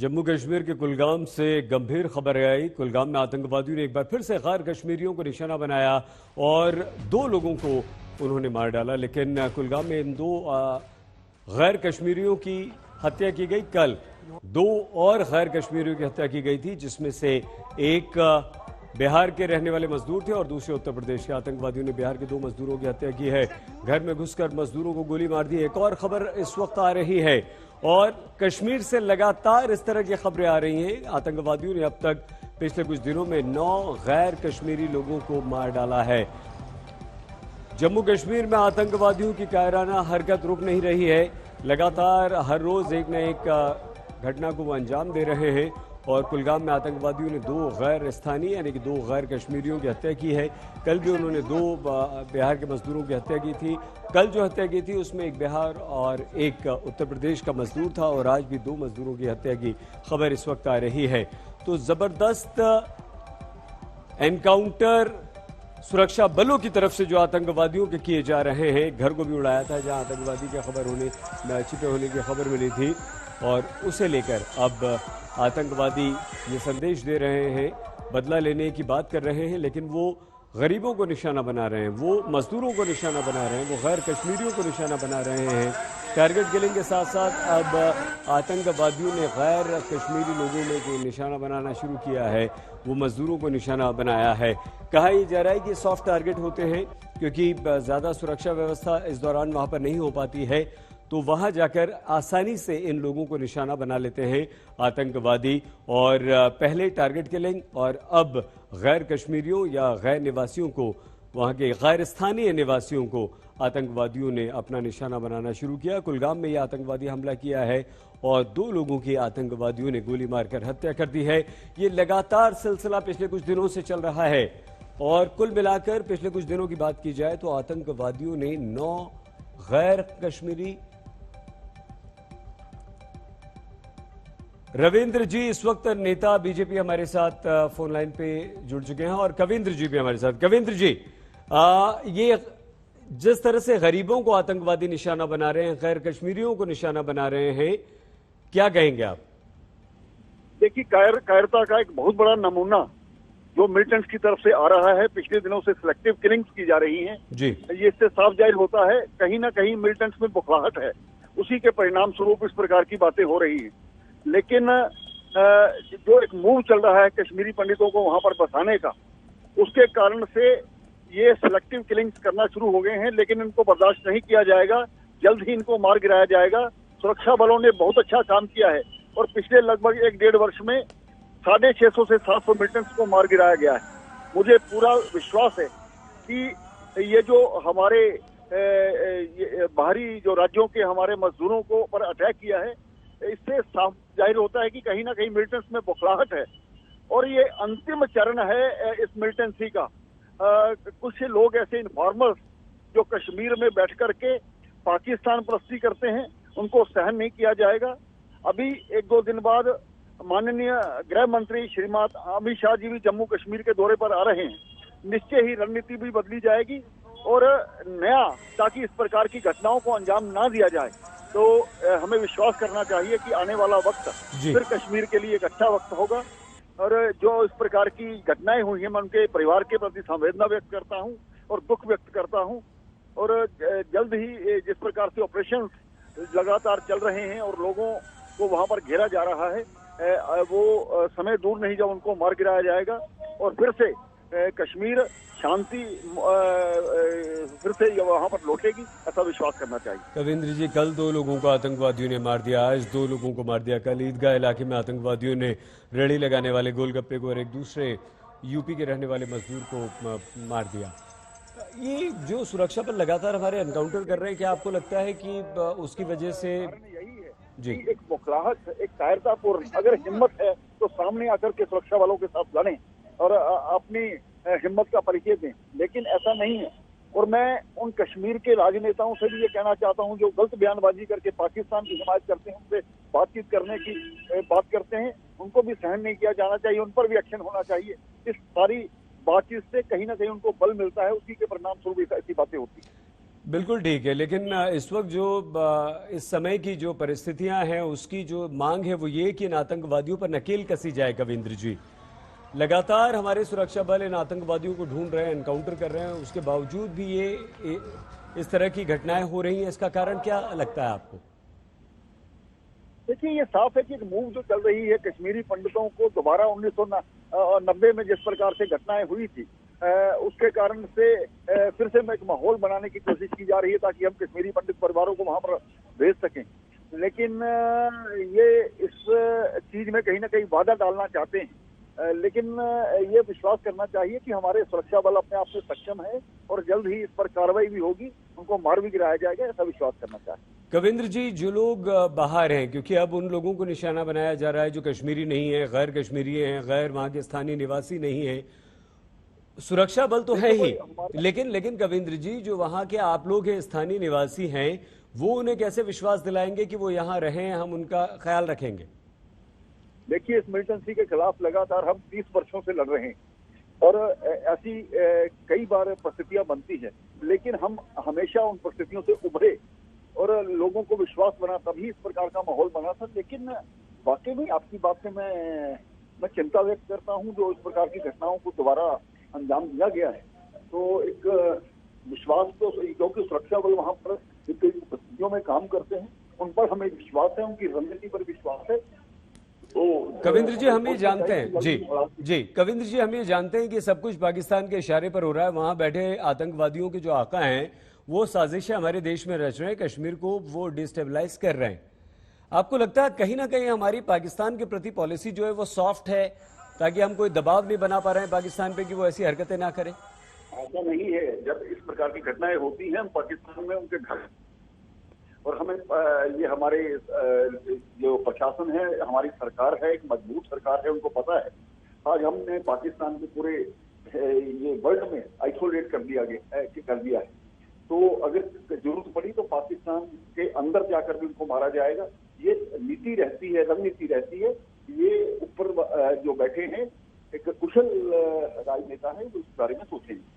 जम्मू कश्मीर के कुलगाम से गंभीर खबर आई। कुलगाम में आतंकवादियों ने एक बार फिर से गैर कश्मीरियों को निशाना बनाया और 2 लोगों को उन्होंने मार डाला। लेकिन कुलगाम में इन 2 गैर कश्मीरियों की हत्या की गई। कल 2 और गैर कश्मीरियों की हत्या की गई थी, जिसमें से एक बिहार के रहने वाले मजदूर थे और दूसरे उत्तर प्रदेश के। आतंकवादियों ने बिहार के 2 मजदूरों की हत्या की है। घर में घुसकर मजदूरों को गोली मार दी। एक और खबर इस वक्त आ रही है और कश्मीर से लगातार इस तरह की खबरें आ रही हैं। आतंकवादियों ने अब तक पिछले कुछ दिनों में 9 गैर कश्मीरी लोगों को मार डाला है। जम्मू कश्मीर में आतंकवादियों की कायराना हरकत रुक नहीं रही है। लगातार हर रोज एक न एक घटना को वो अंजाम दे रहे हैं और कुलगाम में आतंकवादियों ने 2 गैर स्थानीय यानी कि 2 गैर कश्मीरियों की हत्या की है। कल भी उन्होंने 2 बिहार के मजदूरों की हत्या की थी। कल जो हत्या की थी उसमें एक बिहार और एक उत्तर प्रदेश का मजदूर था और आज भी 2 मजदूरों की हत्या की खबर इस वक्त आ रही है। तो जबरदस्त एनकाउंटर सुरक्षा बलों की तरफ से जो आतंकवादियों के किए जा रहे हैं। घर को भी उड़ाया था जहां आतंकवादी की खबर छिपे होने की खबर मिली थी और उसे लेकर अब आतंकवादी ये संदेश दे रहे हैं, बदला लेने की बात कर रहे हैं, लेकिन वो गरीबों को निशाना बना रहे हैं, वो मजदूरों को निशाना बना रहे हैं, वो गैर कश्मीरियों को निशाना बना रहे हैं। टारगेट किलिंग के साथ साथ अब आतंकवादियों ने गैर कश्मीरी लोगों में जो निशाना बनाना शुरू किया है वो मजदूरों को निशाना बनाया है। कहा यह जा रहा है कि सॉफ्ट टारगेट होते हैं क्योंकि ज़्यादा सुरक्षा व्यवस्था इस दौरान वहाँ पर नहीं हो पाती है, तो वहां जाकर आसानी से इन लोगों को निशाना बना लेते हैं आतंकवादी। और पहले टारगेट किलिंग और अब गैर कश्मीरियों या गैर निवासियों को, वहां के गैर स्थानीय निवासियों को आतंकवादियों ने अपना निशाना बनाना शुरू किया। कुलगाम में यह आतंकवादी हमला किया है और 2 लोगों की आतंकवादियों ने गोली मारकर हत्या कर दी है। ये लगातार सिलसिला पिछले कुछ दिनों से चल रहा है और कुल मिलाकर पिछले कुछ दिनों की बात की जाए तो आतंकवादियों ने 9 गैर कश्मीरी। रविंद्र जी इस वक्त नेता बीजेपी हमारे साथ फोन लाइन पे जुड़ चुके हैं और कविंद्र जी भी हमारे साथ। कविंद्र जी, ये जिस तरह से गरीबों को आतंकवादी निशाना बना रहे हैं, गैर कश्मीरियों को निशाना बना रहे हैं, क्या कहेंगे आप? देखिए, कायरता का एक बहुत बड़ा नमूना जो मिलिटेंट्स की तरफ से आ रहा है। पिछले दिनों से सिलेक्टिव किलिंग्स की जा रही हैं जी। ये इससे साफ जाहिर होता है कहीं ना कहीं मिलिटेंट्स में बुखलाहट है, उसी के परिणाम स्वरूप इस प्रकार की बातें हो रही हैं। लेकिन जो एक मूव चल रहा है कश्मीरी पंडितों को वहां पर बसाने का, उसके कारण से ये सिलेक्टिव किलिंग्स करना शुरू हो गए हैं। लेकिन इनको बर्दाश्त नहीं किया जाएगा, जल्द ही इनको मार गिराया जाएगा। सुरक्षा बलों ने बहुत अच्छा काम किया है और पिछले लगभग 1-1.5 वर्ष में 650 से 700 मिलिटेंट्स को मार गिराया गया है। मुझे पूरा विश्वास है कि ये जो हमारे बाहरी जो राज्यों के हमारे मजदूरों को पर अटैक किया है, इससे साफ जाहिर होता है कि कहीं ना कहीं मिलिटेंट्स में बुखलाहट है और ये अंतिम चरण है इस मिलिटेंसी का। कुछ लोग ऐसे इन्फॉर्मर्स जो कश्मीर में बैठ करके पाकिस्तान परस्ती करते हैं, उनको सहन नहीं किया जाएगा। अभी 1-2 दिन बाद माननीय गृह मंत्री श्रीमान अमित शाह जी भी जम्मू कश्मीर के दौरे पर आ रहे हैं। निश्चय ही रणनीति भी बदली जाएगी और नया, ताकि इस प्रकार की घटनाओं को अंजाम ना दिया जाए। तो हमें विश्वास करना चाहिए कि आने वाला वक्त फिर कश्मीर के लिए एक अच्छा वक्त होगा और जो इस प्रकार की घटनाएं हुई हैं, मैं उनके परिवार के प्रति संवेदना व्यक्त करता हूं और दुख व्यक्त करता हूं। और जल्द ही जिस प्रकार से ऑपरेशन लगातार चल रहे हैं और लोगों को वहां पर घेरा जा रहा है, वो समय दूर नहीं जब उनको मार गिराया जाएगा और फिर से कश्मीर शांति फिर से वहां पर लौटेगी, ऐसा विश्वास करना चाहिए। कविंद्र जी, कल 2 लोगों को आतंकवादियों ने मार दिया, आज 2 लोगों को मार दिया। कल ईदगाह इलाके में आतंकवादियों ने रेहड़ी लगाने वाले गोलगप्पे को और एक दूसरे यूपी के रहने वाले मजदूर को मार दिया। ये जो सुरक्षा बल लगातार हमारे एनकाउंटर कर रहे हैं, क्या आपको लगता है कि उसकी वजह से यही है जी, एक बुखलाहट, एक कायरतापूर्ण, अगर हिम्मत है तो सामने आकर के सुरक्षा बलों के साथ लड़ें और अपनी हिम्मत का परिचय दें, लेकिन ऐसा नहीं है। और मैं उन कश्मीर के राजनेताओं से भी ये कहना चाहता हूं जो गलत बयानबाजी करके पाकिस्तान की हिमायत करते हैं, उनसे बातचीत करने की बात करते हैं, उनको भी सहन नहीं किया जाना चाहिए, उन पर भी एक्शन होना चाहिए। इस सारी बातचीत से कहीं ना कहीं उनको बल मिलता है, उसी के परिणाम स्वरूप ऐसी बातें होती हैं। बिल्कुल ठीक है, लेकिन इस वक्त जो इस समय की जो परिस्थितियां हैं उसकी जो मांग है वो ये कि इन आतंकवादियों पर नकेल कसी जाए। कविंद्र जी, लगातार हमारे सुरक्षा बल इन आतंकवादियों को ढूंढ रहे हैं, एनकाउंटर कर रहे हैं, उसके बावजूद भी ये इस तरह की घटनाएं हो रही हैं। इसका कारण क्या लगता है आपको? देखिए, ये साफ है कि एक मूव जो चल रही है कश्मीरी पंडितों को दोबारा 1990 में जिस प्रकार से घटनाएं हुई थी, उसके कारण से फिर से एक माहौल बनाने की कोशिश की जा रही है ताकि हम कश्मीरी पंडित परिवारों को वहां पर भेज सकें। लेकिन ये इस चीज में कहीं ना कहीं बाधा डालना चाहते हैं। लेकिन ये विश्वास करना चाहिए कि हमारे सुरक्षा बल अपने आप से सक्षम है और जल्द ही इस पर कार्रवाई भी होगी, उनको मार भी गिराया जाएगा, ऐसा विश्वास करना चाहिए। कविंद्र जी, जो लोग बाहर हैं, क्योंकि अब उन लोगों को निशाना बनाया जा रहा है जो कश्मीरी नहीं है, गैर कश्मीरी हैं, गैर वहां के स्थानीय निवासी नहीं है, सुरक्षा बल तो है ही, लेकिन कविंद्र जी, जो वहां के आप लोग हैं, स्थानीय निवासी हैं, वो उन्हें कैसे विश्वास दिलाएंगे कि वो यहाँ रहें, हम उनका ख्याल रखेंगे? देखिए, इस मिलिटेंसी के खिलाफ लगातार हम 30 वर्षों से लड़ रहे हैं और ऐसी कई बार परिस्थितियां बनती हैं, लेकिन हम हमेशा उन परिस्थितियों से उभरे और लोगों को विश्वास बना, तभी इस प्रकार का माहौल बना था। लेकिन वाकई में आपकी बात से मैं चिंता व्यक्त करता हूं, जो इस प्रकार की घटनाओं को दोबारा अंजाम दिया गया है। तो एक विश्वास तो, क्योंकि सुरक्षा बल वहां पर कई परिस्थितियों में काम करते हैं, उन पर हमें विश्वास है, उनकी रणनीति पर विश्वास है। तो कविंद्र जी, हम ये जानते हैं जी कविंद्र जी, हम ये जानते हैं कि सब कुछ पाकिस्तान के इशारे पर हो रहा है। वहां बैठे आतंकवादियों के जो आका हैं वो साजिशें हमारे देश में रच रहे हैं, कश्मीर को वो डिस्टेबलाइज कर रहे हैं। आपको लगता है कहीं ना कहीं हमारी पाकिस्तान के प्रति पॉलिसी जो है वो सॉफ्ट है, ताकि हम कोई दबाव नहीं बना पा रहे हैं पाकिस्तान पे कि वो ऐसी हरकतें ना करें? ऐसा नहीं है। जब इस प्रकार की घटनाएं होती हैं, हम पाकिस्तान में उनके घर और हमें ये हमारे जो प्रशासन है, हमारी सरकार है, एक मजबूत सरकार है, उनको पता है। आज हमने पाकिस्तान को पूरे ये वर्ल्ड में आइसोलेट कर दिया है। तो अगर जरूरत पड़ी तो पाकिस्तान के अंदर जाकर भी उनको मारा जाएगा। ये नीति रहती है, रणनीति रहती है। ये ऊपर जो बैठे हैं एक कुशल राजनेता है, जो इस बारे में सोचेंगे।